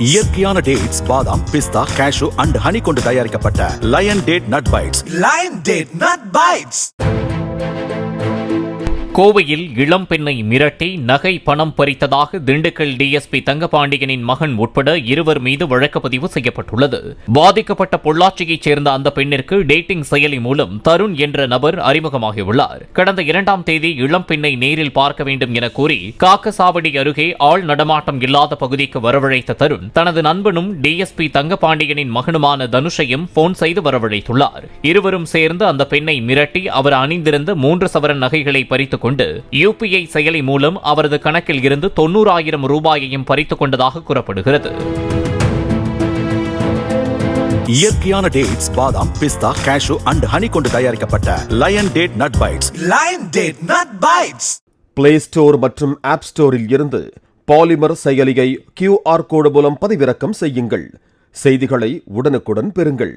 இயற்கையான டேட்ஸ், பாதாம், பிஸ்தா, cash and honey கொண்டு தயாரிக்கப்பட்ட lion date nut bites. Lion date nut bites. கோவையில் இளம் பெண்ணை மிரட்டி நகை பணம் பறித்ததாக திண்டுக்கல் டிஎஸ்பி தங்கபாண்டியனின் மகன் உட்பட 2 மீது வழக்குப்பதிவு செய்யப்பட்டுள்ளது. பாதிக்கப்பட்ட பொள்ளாச்சியைச் சேர்ந்த அந்த பெண்ணிற்கு டேட்டிங் செயலி மூலம் தருண் என்ற நபர் அறிமுகமாகியுள்ளார். கடந்த 2ஆம் தேதி இளம் பெண்ணை நேரில் பார்க்க வேண்டும் என கூறி காக்கசாவடி அருகே ஆள் நடமாட்டம் இல்லாத பகுதிக்கு வரவழைத்த தருண் தனது நண்பனும் டிஎஸ்பி தங்கபாண்டியனின் மகனுமான தனுஷையும் போன் செய்து வரவழைத்துள்ளார். இருவரும் சேர்ந்து அந்த பெண்ணை மிரட்டி அவர் அணிந்திருந்த 3 சவரன் நகைகளை பறித்துக் கொண்டு யுபிஐ செயலி மூலம் அவரது கணக்கில் இருந்து 90,000 ரூபாயையும் பறித்துக் கொண்டதாக கூறப்படுகிறது. இயற்கையான டேட்ஸ், பாதாம், பிஸ்தா, கேஷு அண்ட் ஹனி கொண்டு தயாரிக்கப்பட்ட lion date nut bites. Lion date nut bites. Play store மற்றும் ஆப் ஸ்டோரில் இருந்து பாலிமர் செயலியை QR கோடு மூலம் பதிவிறக்கம் செய்யுங்கள். செய்திகளை உடனுக்குடன் பெறுங்கள்.